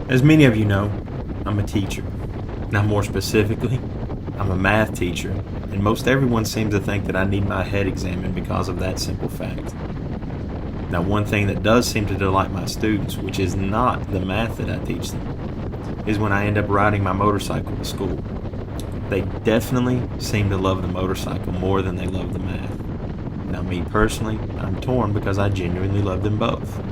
As many of you know, I'm a teacher. Now, more specifically, I'm a math teacher, and most everyone seems to think that I need my head examined because of that simple fact. Now, one thing that does seem to delight my students, which is not the math that I teach them, is when I end up riding my motorcycle to school. They definitely seem to love the motorcycle more than they love the math. Now, me personally, I'm torn because I genuinely love them both.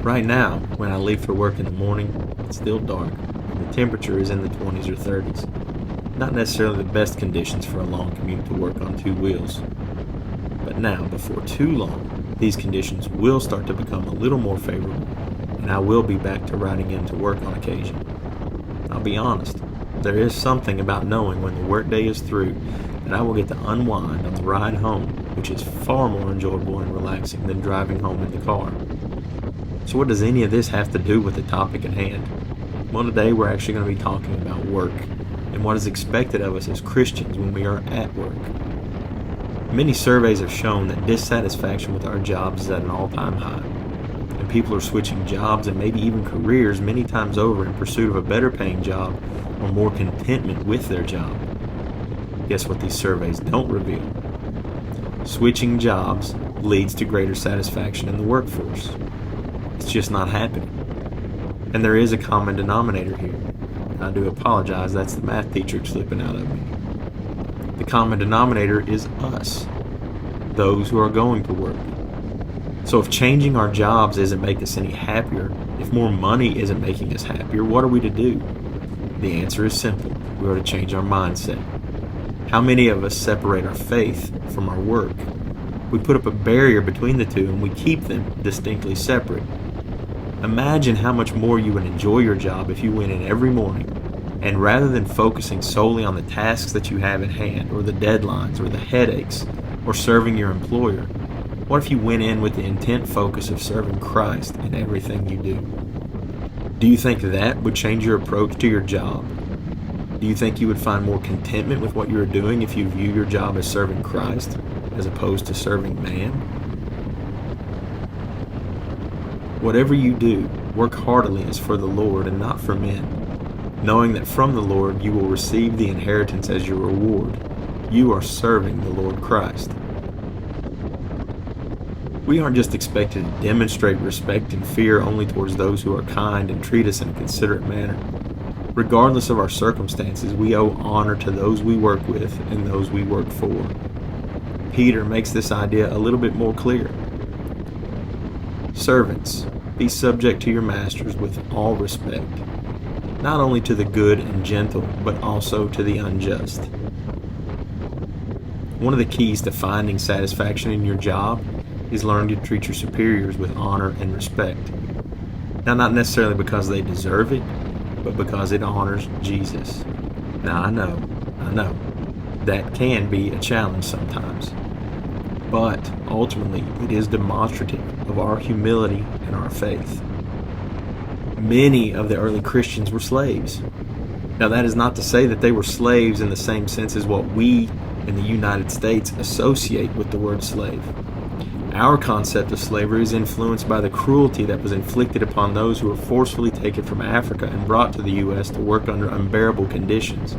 Right now, when I leave for work in the morning, it's still dark, and the temperature is in the 20s or 30s. Not necessarily the best conditions for a long commute to work on two wheels. But now, before too long, these conditions will start to become a little more favorable, and I will be back to riding into work on occasion. I'll be honest, there is something about knowing when the workday is through that I will get to unwind on the ride home, which is far more enjoyable and relaxing than driving home in the car. So what does any of this have to do with the topic at hand? Well, today we're actually going to be talking about work and what is expected of us as Christians when we are at work. Many surveys have shown that dissatisfaction with our jobs is at an all-time high, and people are switching jobs and maybe even careers many times over in pursuit of a better paying job or more contentment with their job. Guess what these surveys don't reveal? Switching jobs leads to greater satisfaction in the workforce. It's just not happening. And there is a common denominator here. I do apologize, that's the math teacher slipping out of me. The common denominator is us, those who are going to work. So if changing our jobs isn't making us any happier, if more money isn't making us happier, what are we to do? The answer is simple. We are to change our mindset. How many of us separate our faith from our work? We put up a barrier between the two and we keep them distinctly separate. Imagine how much more you would enjoy your job if you went in every morning and rather than focusing solely on the tasks that you have at hand or the deadlines or the headaches or serving your employer, what if you went in with the intent focus of serving Christ in everything you do? Do you think that would change your approach to your job? Do you think you would find more contentment with what you're doing if you view your job as serving Christ as opposed to serving man? Whatever you do, work heartily as for the Lord and not for men, knowing that from the Lord you will receive the inheritance as your reward. You are serving the Lord Christ. We aren't just expected to demonstrate respect and fear only towards those who are kind and treat us in a considerate manner. Regardless of our circumstances, we owe honor to those we work with and those we work for. Peter makes this idea a little bit more clear. Servants, be subject to your masters with all respect, not only to the good and gentle, but also to the unjust. One of the keys to finding satisfaction in your job is learning to treat your superiors with honor and respect. Now, not necessarily because they deserve it, but because it honors Jesus. Now, I know, that can be a challenge sometimes. But ultimately, it is demonstrative of our humility and our faith. Many of the early Christians were slaves. Now, that is not to say that they were slaves in the same sense as what we in the United States associate with the word slave. Our concept of slavery is influenced by the cruelty that was inflicted upon those who were forcefully taken from Africa and brought to the U.S. to work under unbearable conditions.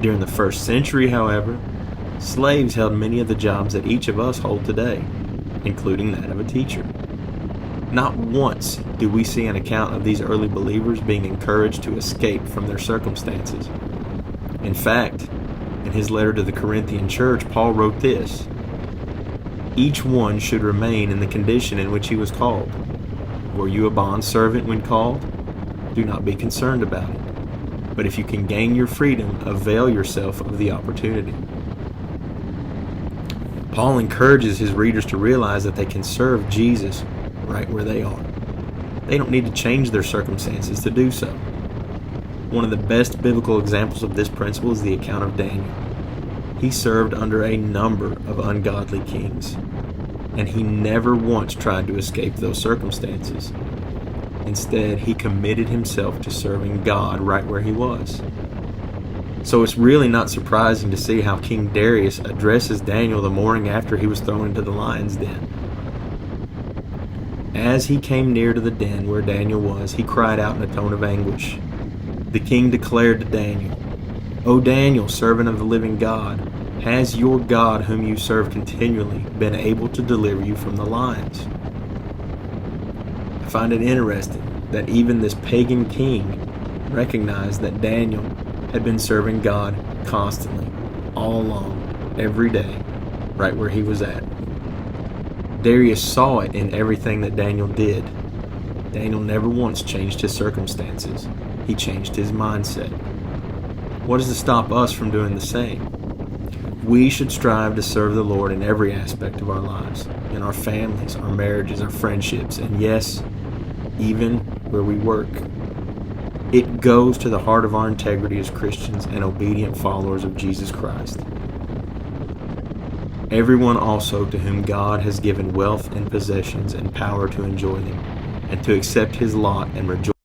During the first century, however, slaves held many of the jobs that each of us hold today, including that of a teacher. Not once do we see an account of these early believers being encouraged to escape from their circumstances. In fact, in his letter to the Corinthian church, Paul wrote this: "Each one should remain in the condition in which he was called. Were you a bondservant when called? Do not be concerned about it. But if you can gain your freedom, avail yourself of the opportunity." Paul encourages his readers to realize that they can serve Jesus right where they are. They don't need to change their circumstances to do so. One of the best biblical examples of this principle is the account of Daniel. He served under a number of ungodly kings, and he never once tried to escape those circumstances. Instead, he committed himself to serving God right where he was. So it's really not surprising to see how King Darius addresses Daniel the morning after he was thrown into the lion's den. As he came near to the den where Daniel was, he cried out in a tone of anguish. The king declared to Daniel, "O Daniel, servant of the living God, has your God, whom you serve continually, been able to deliver you from the lions?" I find it interesting that even this pagan king recognized that Daniel had been serving God constantly, all along, every day, right where he was at. Darius saw it in everything that Daniel did. Daniel never once changed his circumstances. He changed his mindset. What is to stop us from doing the same? We should strive to serve the Lord in every aspect of our lives, in our families, our marriages, our friendships, and yes, even where we work. It goes to the heart of our integrity as Christians and obedient followers of Jesus Christ. Everyone also to whom God has given wealth and possessions and power to enjoy them, and to accept his lot and rejoice